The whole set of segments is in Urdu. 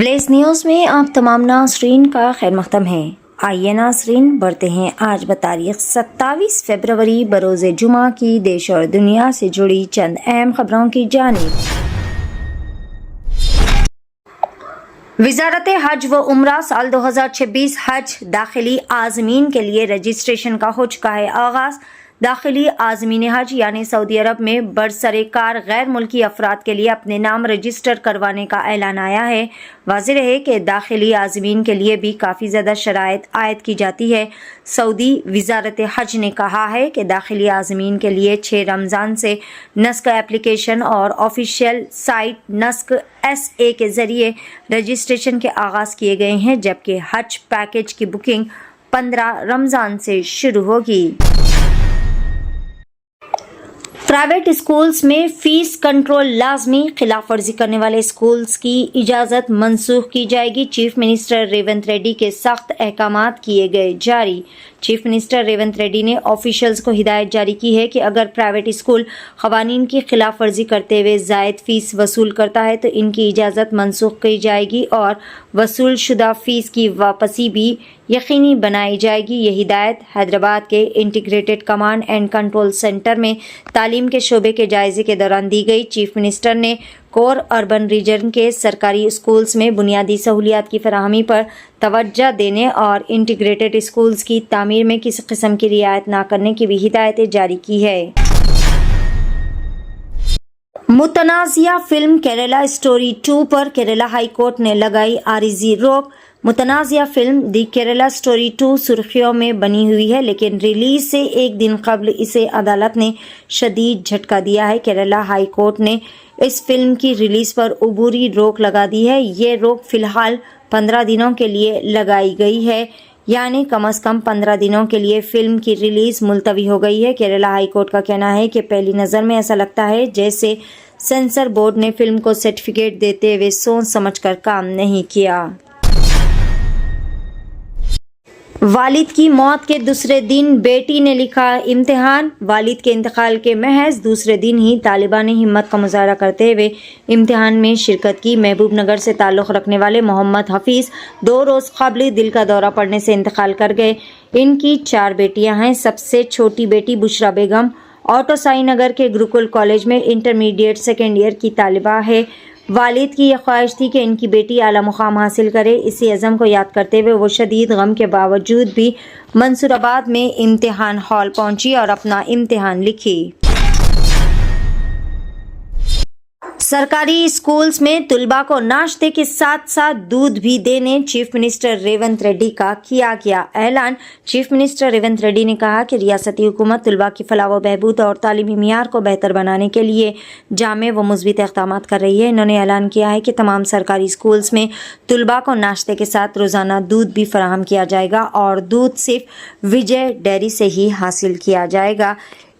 بلیس نیوز میں آپ تمام ناظرین کا خیر مقدم ہے۔ آئیے ناظرین بڑھتے ہیں آج بتاریخ 27 فروری بروز جمعہ کی دیش اور دنیا سے جڑی چند اہم خبروں کی جانب۔ وزارت حج و عمرہ سال 2026 حج داخلی عازمین کے لیے رجسٹریشن کا ہو چکا ہے آغاز۔ داخلی عازمین حج یعنی سعودی عرب میں برسر کار غیر ملکی افراد کے لیے اپنے نام رجسٹر کروانے کا اعلان آیا ہے۔ واضح رہے کہ داخلی عازمین کے لیے بھی کافی زیادہ شرائط عائد کی جاتی ہے۔ سعودی وزارت حج نے کہا ہے کہ داخلی عازمین کے لیے 6 رمضان سے نسک اپلیکیشن اور آفیشیل سائٹ نسک SA کے ذریعے رجسٹریشن کے آغاز کیے گئے ہیں، جبکہ حج پیکج کی بکنگ 15 رمضان سے شروع ہوگی۔ پرائیویٹ اسکولز میں فیس کنٹرول لازمی، خلاف ورزی کرنے والے اسکولز کی اجازت منسوخ کی جائے گی۔ چیف منسٹر ریونت ریڈی کے سخت احکامات کیے گئے جاری۔ چیف منسٹر ریونت ریڈی نے آفیشلز کو ہدایت جاری کی ہے کہ اگر پرائیویٹ اسکول قوانین کی خلاف ورزی کرتے ہوئے زائد فیس وصول کرتا ہے تو ان کی اجازت منسوخ کی جائے گی اور وصول شدہ فیس کی واپسی بھی یقینی بنائی جائے گی۔ یہ ہدایت حیدرآباد کے integrated command and control centre میں تعلیم کے شعبے کے جائزے کے دوران دی گئی۔ چیف منسٹر نے کور اربن ریجن کے سرکاری اسکولز میں بنیادی سہولیات کی فراہمی پر توجہ دینے اور انٹیگریٹڈ اسکولز کی تعمیر میں کسی قسم کی رعایت نہ کرنے کی بھی ہدایت جاری کی ہے۔ متنازعہ فلم کیرلا اسٹوری 2 پر کیرلا ہائی کورٹ نے لگائی عارضی روک۔ متنازعہ فلم دی کیرلا اسٹوری 2 سرخیوں میں بنی ہوئی ہے، لیکن ریلیز سے ایک دن قبل اسے عدالت نے شدید جھٹکا دیا ہے۔ کیرلا ہائی کورٹ نے اس فلم کی ریلیز پر عبوری روک لگا دی ہے۔ یہ روک فی الحال 15 دنوں کے لیے لگائی گئی ہے، یعنی کم از کم 15 دنوں کے لیے فلم کی ریلیز ملتوی ہو گئی ہے۔ کیرلا ہائی کورٹ کا کہنا ہے کہ پہلی نظر میں ایسا لگتا ہے جیسے سینسر بورڈ نے فلم کو سرٹیفکیٹ دیتے ہوئے سوچ سمجھ کر کام نہیں کیا۔ والد کی موت کے دوسرے دن بیٹی نے لکھا امتحان۔ والد کے انتقال کے محض دوسرے دن ہی طالبہ نے ہمت کا مظاہرہ کرتے ہوئے امتحان میں شرکت کی۔ محبوب نگر سے تعلق رکھنے والے محمد حفیظ 2 روز قبل دل کا دورہ پڑنے سے انتقال کر گئے۔ ان کی 4 بیٹیاں ہیں۔ سب سے چھوٹی بیٹی بشرا بیگم آٹو سائی نگر کے گروکل کالج میں انٹرمیڈیٹ سیکنڈ ایئر کی طالبہ ہے۔ والد کی یہ خواہش تھی کہ ان کی بیٹی اعلیٰ مقام حاصل کرے۔ اسی عزم کو یاد کرتے ہوئے وہ شدید غم کے باوجود بھی منصور آباد میں امتحان ہال پہنچی اور اپنا امتحان لکھی۔ سرکاری اسکولز میں طلباء کو ناشتے کے ساتھ ساتھ دودھ بھی دینے چیف منسٹر ریونت ریڈی کا کیا گیا اعلان۔ چیف منسٹر ریونت ریڈی نے کہا کہ ریاستی حکومت طلباء کی فلاح و بہبود اور تعلیمی معیار کو بہتر بنانے کے لیے جامع و مثبت اقدامات کر رہی ہے۔ انہوں نے اعلان کیا ہے کہ تمام سرکاری اسکولز میں طلباء کو ناشتے کے ساتھ روزانہ دودھ بھی فراہم کیا جائے گا اور دودھ صرف وجے ڈیری سے ہی حاصل کیا جائے گا۔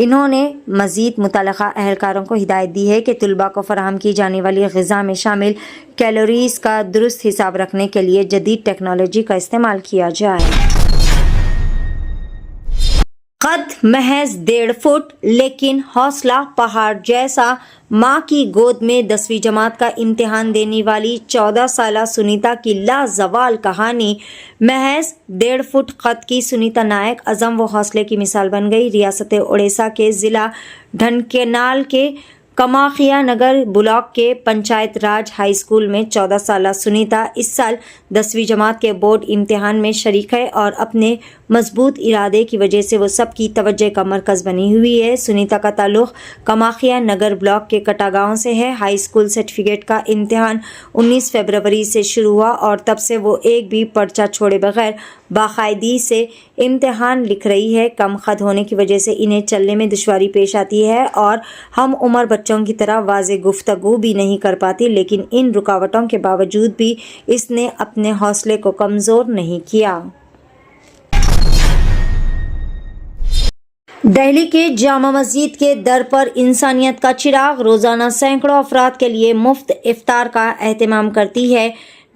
انہوں نے مزید متعلقہ اہلکاروں کو ہدایت دی ہے کہ طلباء کو فراہم کی جانے والی غذا میں شامل کیلوریز کا درست حساب رکھنے کے لیے جدید ٹیکنالوجی کا استعمال کیا جائے۔ قد محض 1.5 فٹ لیکن حوصلہ پہاڑ جیسا، ماں کی گود میں 10ویں جماعت کا امتحان دینے والی 14 سالہ سنیتا کی لازوال کہانی۔ محض 1.5 فٹ قد کی سنیتا نائک عزم و حوصلے کی مثال بن گئی۔ ریاست اڑیسہ کے ضلع ڈھنکینال کے کماخیا نگر بلاک کے پنچایت راج ہائی اسکول میں 14 سالہ سنیتا اس سال 10ویں جماعت کے بورڈ امتحان میں شریک ہے اور اپنے مضبوط ارادے کی وجہ سے وہ سب کی توجہ کا مرکز بنی ہوئی ہے۔ سنیتا کا تعلق کماخیا نگر بلاک کے کٹا گاؤں سے ہے۔ ہائی اسکول سرٹیفکیٹ کا امتحان 19 فروری سے شروع ہوا اور تب سے وہ ایک بھی پرچہ چھوڑے بغیر باقاعدگی سے امتحان لکھ رہی ہے۔ کم قد ہونے کی وجہ سے انہیں چلنے میں دشواری پیش آتی ہے اور ہم عمر بچوں کی طرح واضح گفتگو بھی نہیں کر پاتی، لیکن ان رکاوٹوں کے باوجود بھی اس نے اپنے حوصلے کو کمزور نہیں کیا۔ دہلی کے جامع مسجد کے در پر انسانیت کا چراغ روزانہ سینکڑوں افراد کے لیے مفت افطار کا اہتمام کرتی ہے۔